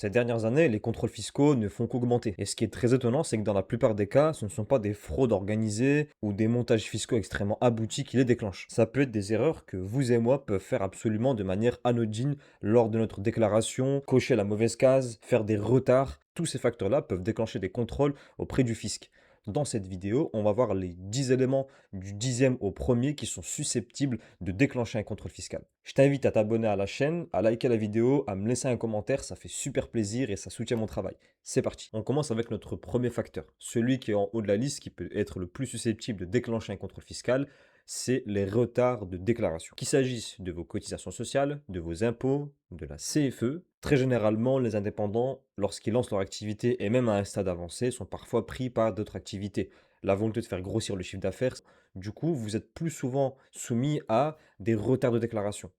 Ces dernières années, les contrôles fiscaux ne font qu'augmenter. Et ce qui est très étonnant, c'est que dans la plupart des cas, ce ne sont pas des fraudes organisées ou des montages fiscaux extrêmement aboutis qui les déclenchent. Ça peut être des erreurs que vous et moi peuvent faire absolument de manière anodine lors de notre déclaration, cocher la mauvaise case, faire des retards. Tous ces facteurs-là peuvent déclencher des contrôles auprès du fisc. Dans cette vidéo, on va voir les 10 éléments du dixième au premier qui sont susceptibles de déclencher un contrôle fiscal. Je t'invite à t'abonner à la chaîne, à liker la vidéo, à me laisser un commentaire, ça fait super plaisir et ça soutient mon travail. C'est parti. On commence avec notre premier facteur, celui qui est en haut de la liste qui peut être le plus susceptible de déclencher un contrôle fiscal, c'est les retards de déclaration. Qu'il s'agisse de vos cotisations sociales, de vos impôts, de la CFE, très généralement, les indépendants, lorsqu'ils lancent leur activité et même à un stade avancé, sont parfois pris par d'autres activités. La volonté de faire grossir le chiffre d'affaires, du coup, vous êtes plus souvent soumis à des retards de déclaration.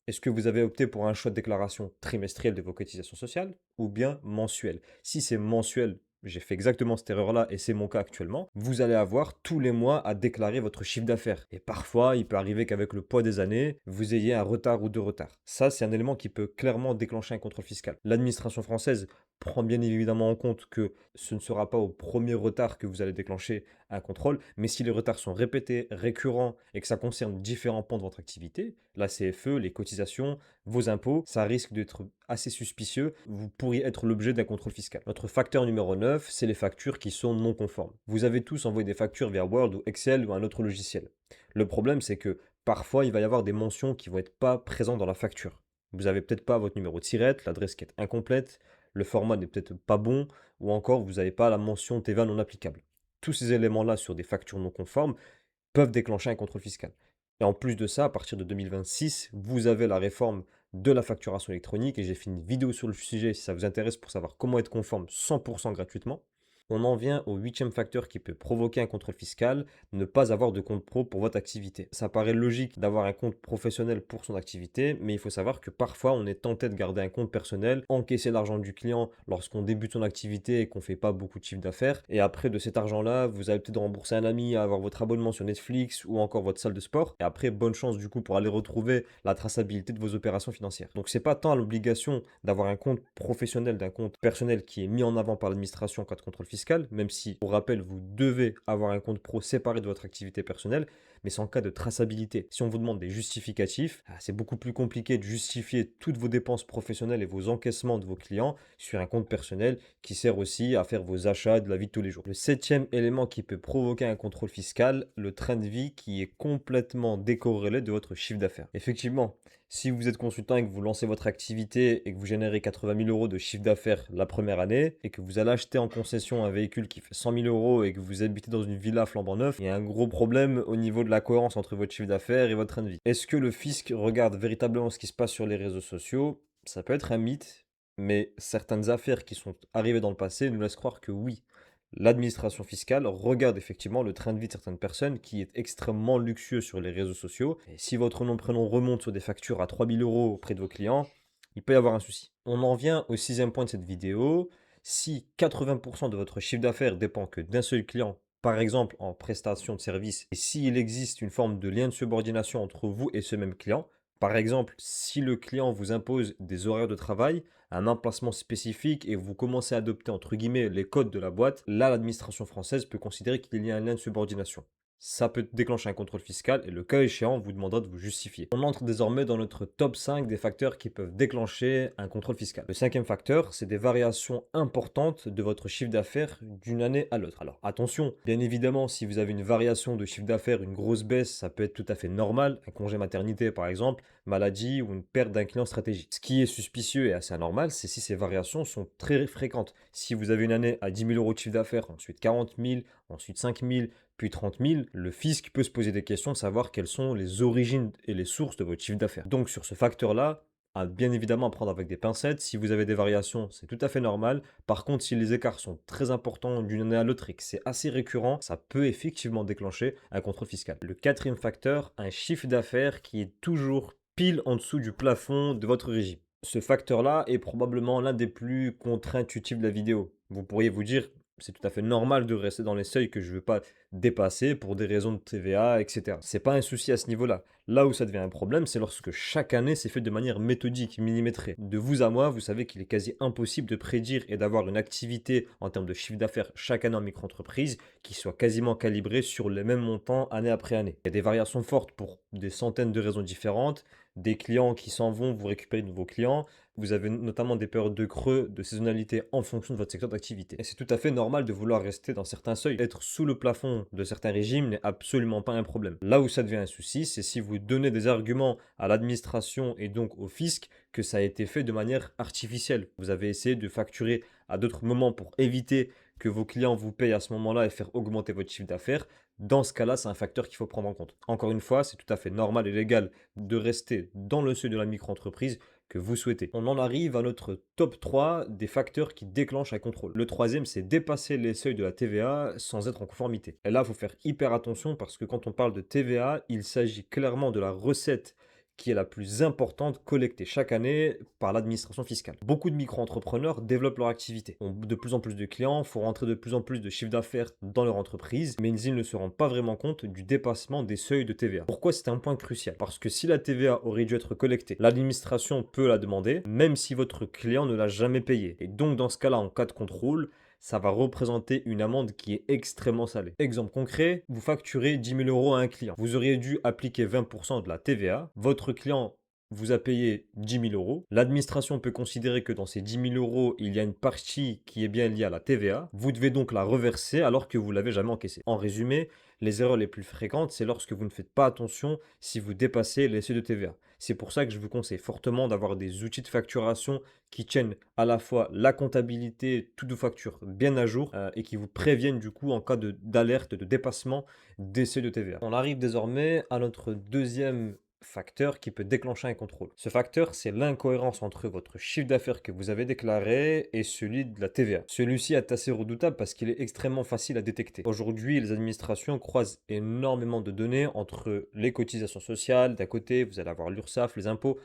Est-ce que vous avez opté pour un choix de déclaration trimestrielle de vos cotisations sociales ou bien mensuel? Si c'est mensuel, j'ai fait exactement cette erreur-là et c'est mon cas actuellement, vous allez avoir tous les mois à déclarer votre chiffre d'affaires. Et parfois, il peut arriver qu'avec le poids des années, vous ayez un retard ou deux retards. Ça, c'est un élément qui peut clairement déclencher un contrôle fiscal. L'administration française prend bien évidemment en compte que ce ne sera pas au premier retard que vous allez déclencher un contrôle, mais si les retards sont répétés, récurrents et que ça concerne différents pans de votre activité, la CFE, les cotisations, vos impôts, ça risque d'être assez suspicieux. Vous pourriez être l'objet d'un contrôle fiscal. Notre facteur numéro 9, c'est les factures qui sont non conformes. Vous avez tous envoyé des factures via Word ou Excel ou un autre logiciel. Le problème, c'est que parfois, il va y avoir des mentions qui vont être pas présentes dans la facture. Vous avez peut-être pas votre numéro de SIRET, l'adresse qui est incomplète, le format n'est peut-être pas bon, ou encore vous n'avez pas la mention TVA non applicable. Tous ces éléments-là sur des factures non conformes peuvent déclencher un contrôle fiscal. Et en plus de ça, à partir de 2026, vous avez la réforme de la facturation électronique et j'ai fait une vidéo sur le sujet si ça vous intéresse pour savoir comment être conforme 100% gratuitement. On en vient au huitième facteur qui peut provoquer un contrôle fiscal, ne pas avoir de compte pro pour votre activité. Ça paraît logique d'avoir un compte professionnel pour son activité, mais il faut savoir que parfois on est tenté de garder un compte personnel, encaisser l'argent du client lorsqu'on débute son activité et qu'on ne fait pas beaucoup de chiffre d'affaires. Et après de cet argent-là, vous allez peut-être rembourser un ami, avoir votre abonnement sur Netflix ou encore votre salle de sport. Et après, bonne chance du coup pour aller retrouver la traçabilité de vos opérations financières. Donc c'est pas tant l'obligation d'avoir un compte professionnel d'un compte personnel qui est mis en avant par l'administration en cas de contrôle fiscal, même si, pour rappel, vous devez avoir un compte pro séparé de votre activité personnelle, mais c'est en cas de traçabilité. Si on vous demande des justificatifs, c'est beaucoup plus compliqué de justifier toutes vos dépenses professionnelles et vos encaissements de vos clients sur un compte personnel qui sert aussi à faire vos achats de la vie de tous les jours. Le septième élément qui peut provoquer un contrôle fiscal, le train de vie qui est complètement décorrélé de votre chiffre d'affaires. Effectivement, si vous êtes consultant et que vous lancez votre activité et que vous générez 80 000 euros de chiffre d'affaires la première année et que vous allez acheter en concession un véhicule qui fait 100 000 euros et que vous habitez dans une villa flambant neuf, il y a un gros problème au niveau de la cohérence entre votre chiffre d'affaires et votre train de vie. Est-ce que le fisc regarde véritablement ce qui se passe sur les réseaux sociaux? Ça peut être un mythe, mais certaines affaires qui sont arrivées dans le passé nous laissent croire que oui. L'administration fiscale regarde effectivement le train de vie de certaines personnes qui est extrêmement luxueux sur les réseaux sociaux. Et si votre nom prénom remonte sur des factures à 3 000 euros auprès de vos clients, il peut y avoir un souci. On en vient au sixième point de cette vidéo. Si 80% de votre chiffre d'affaires dépend que d'un seul client, par exemple en prestation de service, et s'il existe une forme de lien de subordination entre vous et ce même client, par exemple, si le client vous impose des horaires de travail, un emplacement spécifique et vous commencez à adopter entre guillemets les codes de la boîte, là l'administration française peut considérer qu'il y a un lien de subordination. Ça peut déclencher un contrôle fiscal et le cas échéant, on vous demandera de vous justifier. On entre désormais dans notre top 5 des facteurs qui peuvent déclencher un contrôle fiscal. Le cinquième facteur, c'est des variations importantes de votre chiffre d'affaires d'une année à l'autre. Alors attention, bien évidemment, si vous avez une variation de chiffre d'affaires, une grosse baisse, ça peut être tout à fait normal. Un congé maternité par exemple, maladie ou une perte d'un client stratégique. Ce qui est suspicieux et assez anormal, c'est si ces variations sont très fréquentes. Si vous avez une année à 10 000 euros de chiffre d'affaires, ensuite 40 000, ensuite 5 000, puis 30 000, le fisc peut se poser des questions de savoir quelles sont les origines et les sources de votre chiffre d'affaires. Donc sur ce facteur-là, à bien évidemment prendre avec des pincettes. Si vous avez des variations, c'est tout à fait normal. Par contre, si les écarts sont très importants d'une année à l'autre et que c'est assez récurrent, ça peut effectivement déclencher un contrôle fiscal. Le quatrième facteur, un chiffre d'affaires qui est toujours pile en dessous du plafond de votre régime. Ce facteur-là est probablement l'un des plus contre-intuitifs de la vidéo. Vous pourriez vous dire, C'est tout à fait normal de rester dans les seuils que je ne veux pas dépasser pour des raisons de TVA, etc. C'est pas un souci à ce niveau-là. Là où ça devient un problème, c'est lorsque chaque année c'est fait de manière méthodique, millimétrée. De vous à moi, vous savez qu'il est quasi impossible de prédire et d'avoir une activité en termes de chiffre d'affaires chaque année en micro-entreprise qui soit quasiment calibrée sur les mêmes montants année après année. Il y a des variations fortes pour des centaines de raisons différentes. Des clients qui s'en vont, vous récupérez de nouveaux clients. Vous avez notamment des périodes de creux, de saisonnalité en fonction de votre secteur d'activité. Et c'est tout à fait normal de vouloir rester dans certains seuils. Être sous le plafond de certains régimes n'est absolument pas un problème. Là où ça devient un souci, c'est si vous donnez des arguments à l'administration et donc au fisc que ça a été fait de manière artificielle. Vous avez essayé de facturer à d'autres moments pour éviter que vos clients vous payent à ce moment-là et faire augmenter votre chiffre d'affaires. Dans ce cas-là, c'est un facteur qu'il faut prendre en compte. Encore une fois, c'est tout à fait normal et légal de rester dans le seuil de la micro-entreprise que vous souhaitez. On en arrive à notre top 3 des facteurs qui déclenchent un contrôle. Le troisième, c'est dépasser les seuils de la TVA sans être en conformité. Et là, il faut faire hyper attention parce que quand on parle de TVA, il s'agit clairement de la recette qui est la plus importante collectée chaque année par l'administration fiscale. Beaucoup de micro-entrepreneurs développent leur activité, ont de plus en plus de clients, font rentrer de plus en plus de chiffre d'affaires dans leur entreprise, mais ils ne se rendent pas vraiment compte du dépassement des seuils de TVA. Pourquoi c'est un point crucial? Parce que si la TVA aurait dû être collectée, l'administration peut la demander, même si votre client ne l'a jamais payée. Et donc dans ce cas-là, en cas de contrôle, ça va représenter une amende qui est extrêmement salée. Exemple concret, vous facturez 10 000 euros à un client. Vous auriez dû appliquer 20% de la TVA. Votre client vous a payé 10 000 euros. L'administration peut considérer que dans ces 10 000 euros, il y a une partie qui est bien liée à la TVA. Vous devez donc la reverser alors que vous l'avez jamais encaissée. En résumé, les erreurs les plus fréquentes, c'est lorsque vous ne faites pas attention si vous dépassez les seuils de TVA. C'est pour ça que je vous conseille fortement d'avoir des outils de facturation qui tiennent à la fois la comptabilité, toutes vos factures bien à jour et qui vous préviennent du coup en cas d'alerte, de dépassement des seuils de TVA. On arrive désormais à notre deuxième facteur qui peut déclencher un contrôle. Ce facteur, c'est l'incohérence entre votre chiffre d'affaires que vous avez déclaré et celui de la TVA. Celui-ci est assez redoutable parce qu'il est extrêmement facile à détecter. Aujourd'hui, les administrations croisent énormément de données entre les cotisations sociales, d'un côté, vous allez avoir l'URSSAF, les impôts,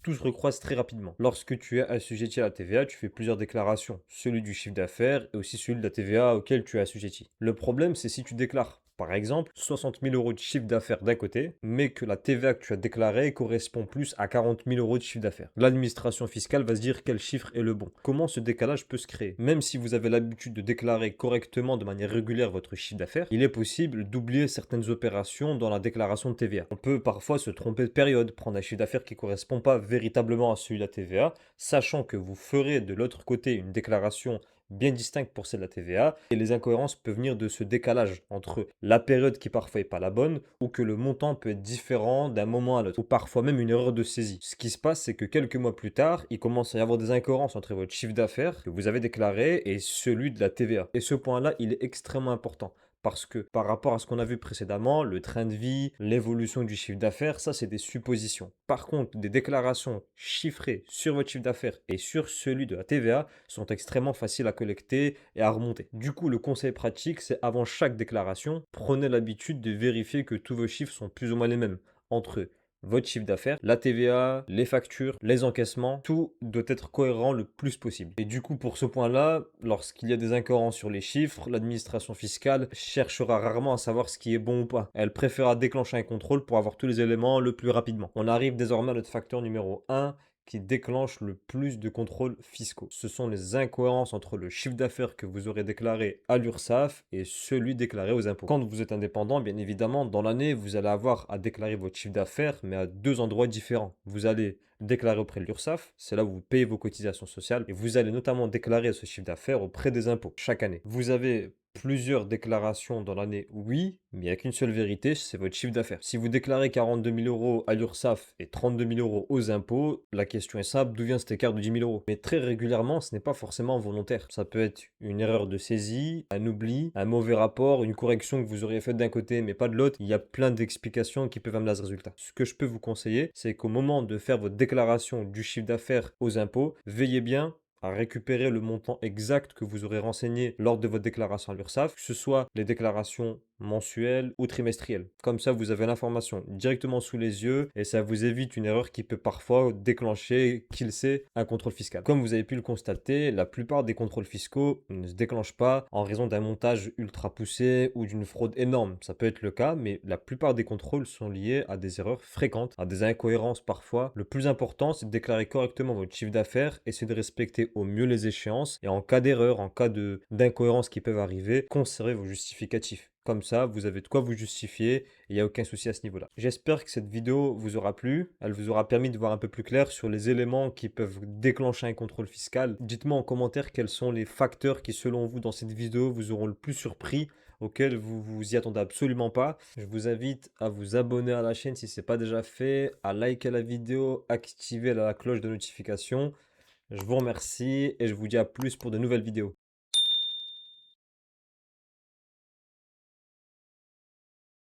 tout se recroise très rapidement. Lorsque tu es assujetti à la TVA, tu fais plusieurs déclarations, celui du chiffre d'affaires et aussi celui de la TVA auquel tu es assujetti. Le problème, c'est si tu déclares par exemple, 60 000 euros de chiffre d'affaires d'un côté, mais que la TVA que tu as déclarée correspond plus à 40 000 euros de chiffre d'affaires. L'administration fiscale va se dire quel chiffre est le bon. Comment ce décalage peut se créer? Même si vous avez l'habitude de déclarer correctement de manière régulière votre chiffre d'affaires, il est possible d'oublier certaines opérations dans la déclaration de TVA. On peut parfois se tromper de période, prendre un chiffre d'affaires qui ne correspond pas véritablement à celui de la TVA, sachant que vous ferez de l'autre côté une déclaration bien distincte pour celle de la TVA, et les incohérences peuvent venir de ce décalage entre la période qui parfois n'est pas la bonne, ou que le montant peut être différent d'un moment à l'autre, ou parfois même une erreur de saisie. Ce qui se passe, c'est que quelques mois plus tard, il commence à y avoir des incohérences entre votre chiffre d'affaires que vous avez déclaré et celui de la TVA. Et ce point-là, il est extrêmement important. Parce que par rapport à ce qu'on a vu précédemment, le train de vie, l'évolution du chiffre d'affaires, ça c'est des suppositions. Par contre, des déclarations chiffrées sur votre chiffre d'affaires et sur celui de la TVA sont extrêmement faciles à collecter et à remonter. Du coup, le conseil pratique, c'est avant chaque déclaration, prenez l'habitude de vérifier que tous vos chiffres sont plus ou moins les mêmes entre eux, votre chiffre d'affaires, la TVA, les factures, les encaissements, tout doit être cohérent le plus possible. Et du coup, pour ce point-là, lorsqu'il y a des incohérences sur les chiffres, l'administration fiscale cherchera rarement à savoir ce qui est bon ou pas. Elle préférera déclencher un contrôle pour avoir tous les éléments le plus rapidement. On arrive désormais à notre facteur numéro 1 qui déclenche le plus de contrôles fiscaux. Ce sont les incohérences entre le chiffre d'affaires que vous aurez déclaré à l'URSSAF et celui déclaré aux impôts. Quand vous êtes indépendant, bien évidemment, dans l'année, vous allez avoir à déclarer votre chiffre d'affaires, mais à deux endroits différents. Vous allez déclarer auprès de l'URSSAF, c'est là où vous payez vos cotisations sociales, et vous allez notamment déclarer ce chiffre d'affaires auprès des impôts chaque année. Vous avez plusieurs déclarations dans l'année, oui, mais il n'y a qu'une seule vérité, c'est votre chiffre d'affaires. Si vous déclarez 42 000 euros à l'URSSAF et 32 000 euros aux impôts, la question est simple, d'où vient cet écart de 10 000 euros? Mais très régulièrement, ce n'est pas forcément volontaire. Ça peut être une erreur de saisie, un oubli, un mauvais rapport, une correction que vous auriez faite d'un côté mais pas de l'autre. Il y a plein d'explications qui peuvent amener à ce résultat. Ce que je peux vous conseiller, c'est qu'au moment de faire votre déclaration du chiffre d'affaires aux impôts, veillez bien à récupérer le montant exact que vous aurez renseigné lors de votre déclaration à l'URSSAF, que ce soit les déclarations mensuel ou trimestriel. Comme ça, vous avez l'information directement sous les yeux et ça vous évite une erreur qui peut parfois déclencher, qui le sait, un contrôle fiscal. Comme vous avez pu le constater, la plupart des contrôles fiscaux ne se déclenchent pas en raison d'un montage ultra poussé ou d'une fraude énorme. Ça peut être le cas, mais la plupart des contrôles sont liés à des erreurs fréquentes, à des incohérences parfois. Le plus important, c'est de déclarer correctement votre chiffre d'affaires et c'est de respecter au mieux les échéances. Et en cas d'erreur, en cas d'incohérences qui peuvent arriver, conservez vos justificatifs. Comme ça, vous avez de quoi vous justifier et il n'y a aucun souci à ce niveau-là. J'espère que cette vidéo vous aura plu. Elle vous aura permis de voir un peu plus clair sur les éléments qui peuvent déclencher un contrôle fiscal. Dites-moi en commentaire quels sont les facteurs qui, selon vous, dans cette vidéo, vous auront le plus surpris, auxquels vous vous y attendez absolument pas. Je vous invite à vous abonner à la chaîne si ce n'est pas déjà fait, à liker la vidéo, activer la cloche de notification. Je vous remercie et je vous dis à plus pour de nouvelles vidéos.